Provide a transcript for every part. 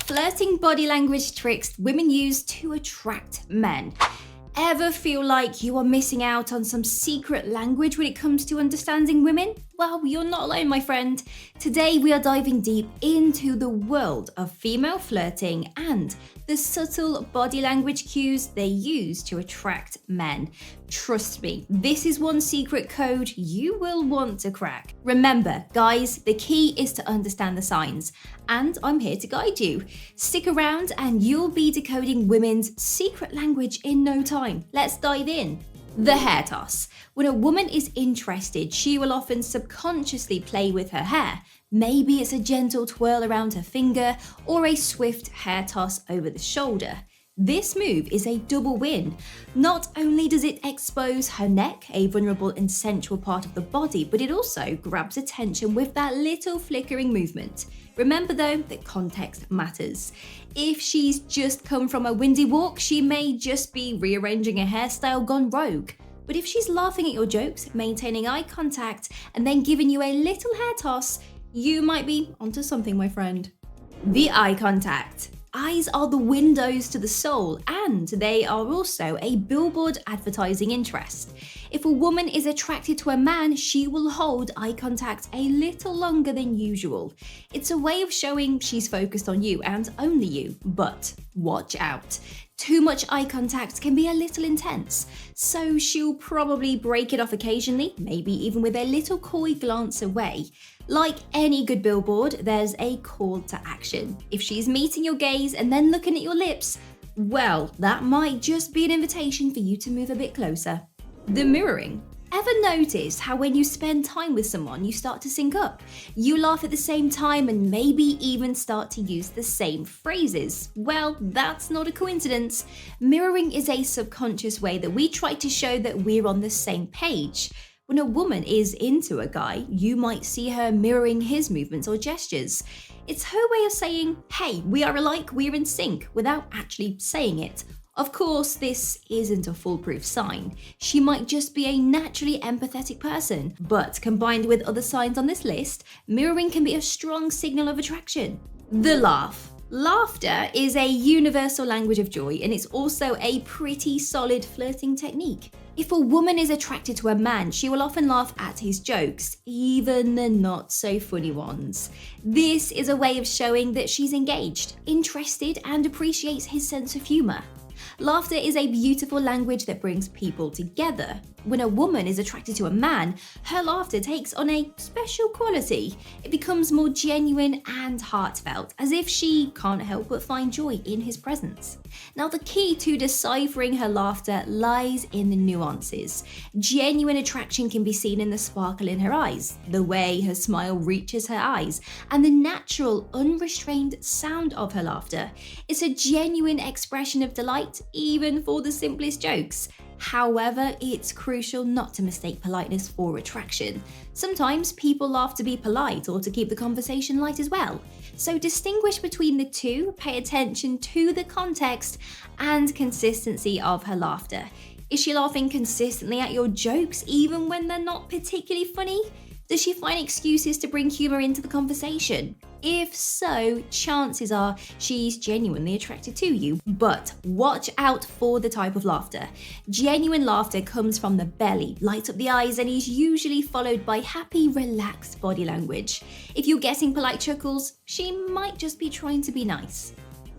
flirting body language tricks women use to attract men. Ever feel like you are missing out on some secret language when it comes to understanding women? Well, you're not alone, my friend. Today we are diving deep into the world of female flirting and the subtle body language cues they use to attract men. Trust me, this is one secret code you will want to crack. Remember, guys, the key is to understand the signs, and I'm here to guide you. Stick around and you'll be decoding women's secret language in no time. Let's dive in. The hair toss. When a woman is interested, she will often subconsciously play with her hair. Maybe it's a gentle twirl around her finger or a swift hair toss over the shoulder. This move is a double win. Not only does it expose her neck, a vulnerable and sensual part of the body, but it also grabs attention with that little flickering movement. Remember though that context matters. If she's just come from a windy walk, she may just be rearranging a hairstyle gone rogue. But if she's laughing at your jokes, maintaining eye contact, and then giving you a little hair toss, you might be onto something, my friend. The eye contact. Eyes are the windows to the soul, and they are also a billboard advertising interest. If a woman is attracted to a man, she will hold eye contact a little longer than usual. It's a way of showing she's focused on you and only you, but watch out. Too much eye contact can be a little intense, so she'll probably break it off occasionally, maybe even with a little coy glance away. Like any good billboard, there's a call to action. If she's meeting your gaze and then looking at your lips, well, that might just be an invitation for you to move a bit closer. The mirroring. Ever notice how when you spend time with someone, you start to sync up? You laugh at the same time and maybe even start to use the same phrases. Well, that's not a coincidence. Mirroring is a subconscious way that we try to show that we're on the same page. When a woman is into a guy, you might see her mirroring his movements or gestures. It's her way of saying, hey, we are alike, we're in sync, without actually saying it. Of course, this isn't a foolproof sign. She might just be a naturally empathetic person, but combined with other signs on this list, mirroring can be a strong signal of attraction. The laugh. Laughter is a universal language of joy, and it's also a pretty solid flirting technique. If a woman is attracted to a man, she will often laugh at his jokes, even the not so funny ones. This is a way of showing that she's engaged, interested, and appreciates his sense of humor. Laughter is a beautiful language that brings people together. When a woman is attracted to a man, her laughter takes on a special quality. It becomes more genuine and heartfelt, as if she can't help but find joy in his presence. Now, the key to deciphering her laughter lies in the nuances. Genuine attraction can be seen in the sparkle in her eyes, the way her smile reaches her eyes, and the natural, unrestrained sound of her laughter. It's a genuine expression of delight, even for the simplest jokes. However, it's crucial not to mistake politeness for attraction. Sometimes people laugh to be polite or to keep the conversation light as well. So distinguish between the two, pay attention to the context and consistency of her laughter. Is she laughing consistently at your jokes even when they're not particularly funny? Does she find excuses to bring humor into the conversation? If so, chances are she's genuinely attracted to you. But watch out for the type of laughter. Genuine laughter comes from the belly, lights up the eyes, and is usually followed by happy, relaxed body language. If you're getting polite chuckles, she might just be trying to be nice.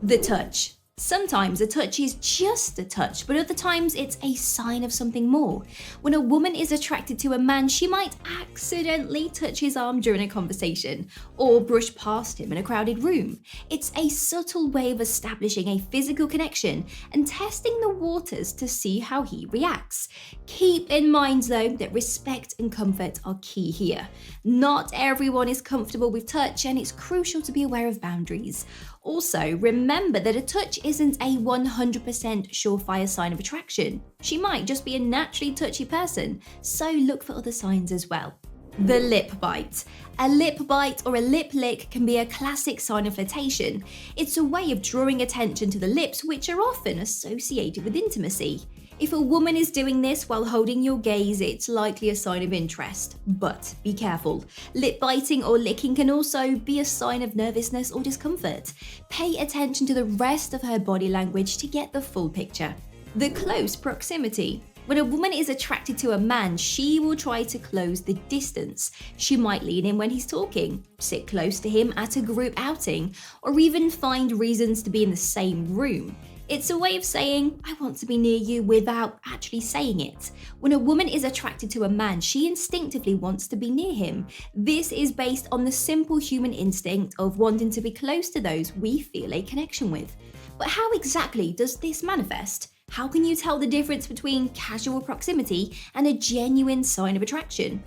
The touch. Sometimes a touch is just a touch, but other times it's a sign of something more. When a woman is attracted to a man, she might accidentally touch his arm during a conversation or brush past him in a crowded room. It's a subtle way of establishing a physical connection and testing the waters to see how he reacts. Keep in mind though that respect and comfort are key here. Not everyone is comfortable with touch, and it's crucial to be aware of boundaries. Also, remember that a touch isn't a 100% surefire sign of attraction. She might just be a naturally touchy person, so look for other signs as well. The lip bite. A lip bite or a lip lick can be a classic sign of flirtation. It's a way of drawing attention to the lips, which are often associated with intimacy. If a woman is doing this while holding your gaze, it's likely a sign of interest. But be careful. Lip biting or licking can also be a sign of nervousness or discomfort. Pay attention to the rest of her body language to get the full picture. The close proximity. When a woman is attracted to a man, she will try to close the distance. She might lean in when he's talking, sit close to him at a group outing, or even find reasons to be in the same room. It's a way of saying, I want to be near you without actually saying it. When a woman is attracted to a man, she instinctively wants to be near him. This is based on the simple human instinct of wanting to be close to those we feel a connection with. But how exactly does this manifest? How can you tell the difference between casual proximity and a genuine sign of attraction?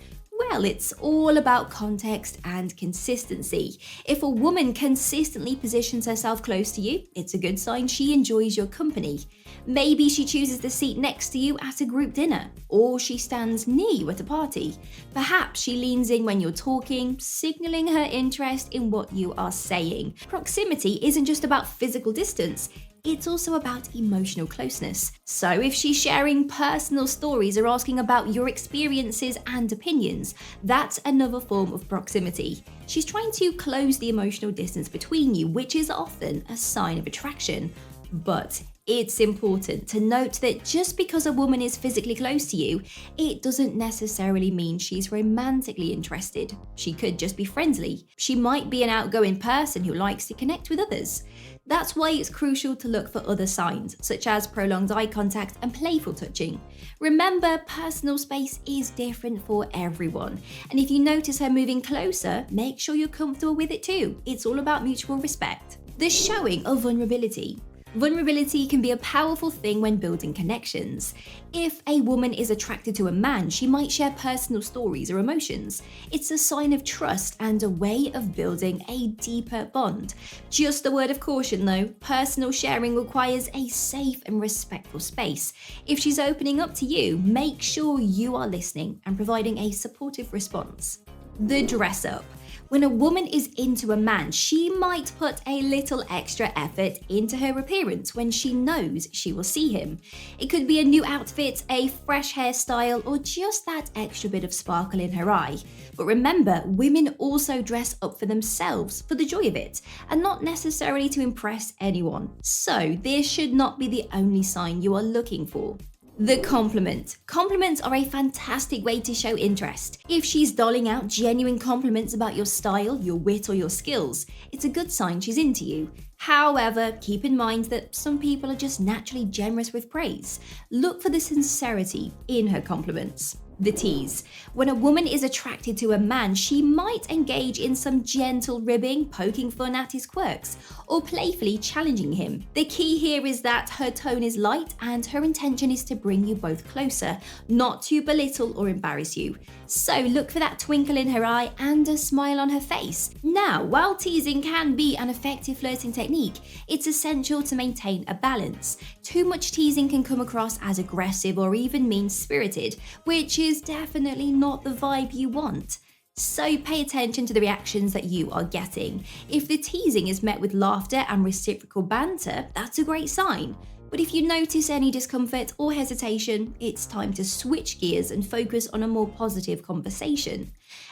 Well, it's all about context and consistency. If a woman consistently positions herself close to you, it's a good sign she enjoys your company. Maybe she chooses the seat next to you at a group dinner, or she stands near you at a party. Perhaps she leans in when you're talking, signaling her interest in what you are saying. Proximity isn't just about physical distance. It's also about emotional closeness. So if she's sharing personal stories or asking about your experiences and opinions, that's another form of proximity. She's trying to close the emotional distance between you, which is often a sign of attraction. But it's important to note that just because a woman is physically close to you, it doesn't necessarily mean she's romantically interested. She could just be friendly. She might be an outgoing person who likes to connect with others. That's why it's crucial to look for other signs, such as prolonged eye contact and playful touching. Remember, personal space is different for everyone. And if you notice her moving closer, make sure you're comfortable with it too. It's all about mutual respect. The showing of vulnerability. Vulnerability can be a powerful thing when building connections. If a woman is attracted to a man, she might share personal stories or emotions. It's a sign of trust and a way of building a deeper bond. Just a word of caution though, personal sharing requires a safe and respectful space. If she's opening up to you, make sure you are listening and providing a supportive response. The dress up. When a woman is into a man, she might put a little extra effort into her appearance when she knows she will see him. It could be a new outfit, a fresh hairstyle, or just that extra bit of sparkle in her eye. But remember, women also dress up for themselves, for the joy of it, and not necessarily to impress anyone. So this should not be the only sign you are looking for. The compliment. Compliments are a fantastic way to show interest. If she's doling out genuine compliments about your style, your wit, or your skills, it's a good sign she's into you. However, keep in mind that some people are just naturally generous with praise. Look for the sincerity in her compliments. The tease. When a woman is attracted to a man, she might engage in some gentle ribbing, poking fun at his quirks, or playfully challenging him. The key here is that her tone is light and her intention is to bring you both closer, not to belittle or embarrass you. So look for that twinkle in her eye and a smile on her face. Now, while teasing can be an effective flirting technique, it's essential to maintain a balance. Too much teasing can come across as aggressive or even mean-spirited, which is definitely not the vibe you want. So pay attention to the reactions that you are getting. If the teasing is met with laughter and reciprocal banter, that's a great sign. But if you notice any discomfort or hesitation, it's time to switch gears and focus on a more positive conversation.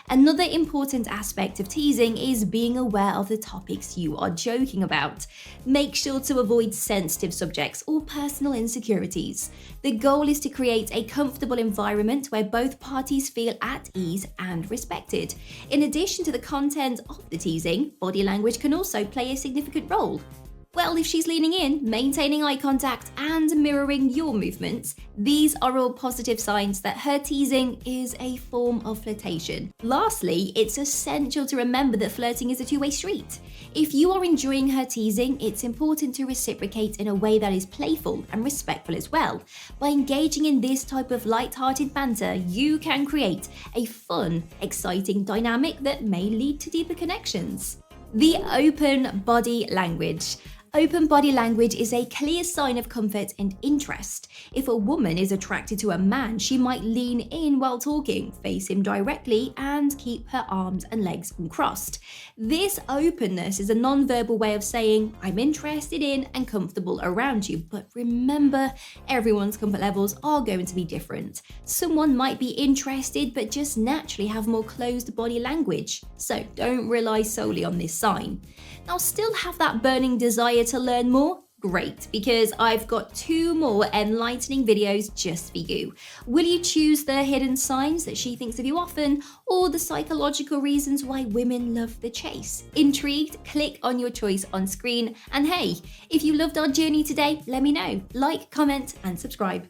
Another important aspect of teasing is being aware of the topics you are joking about. Make sure to avoid sensitive subjects or personal insecurities. The goal is to create a comfortable environment where both parties feel at ease and respected. In addition to the content of the teasing, body language can also play a significant role. Well, if she's leaning in, maintaining eye contact, and mirroring your movements, these are all positive signs that her teasing is a form of flirtation. Lastly, it's essential to remember that flirting is a two-way street. If you are enjoying her teasing, it's important to reciprocate in a way that is playful and respectful as well. By engaging in this type of light-hearted banter, you can create a fun, exciting dynamic that may lead to deeper connections. The open body language. Open body language is a clear sign of comfort and interest. If a woman is attracted to a man, she might lean in while talking, face him directly, and keep her arms and legs uncrossed. This openness is a non-verbal way of saying, I'm interested in and comfortable around you. But remember, everyone's comfort levels are going to be different. Someone might be interested but just naturally have more closed body language. So don't rely solely on this sign. Now, still have that burning desire to learn more? Great, because I've got 2 more enlightening videos just for you. Will you choose the hidden signs that she thinks of you often, or the psychological reasons why women love the chase? Intrigued? Click on your choice on screen. And hey, if you loved our journey today, let me know. Like, comment, and subscribe.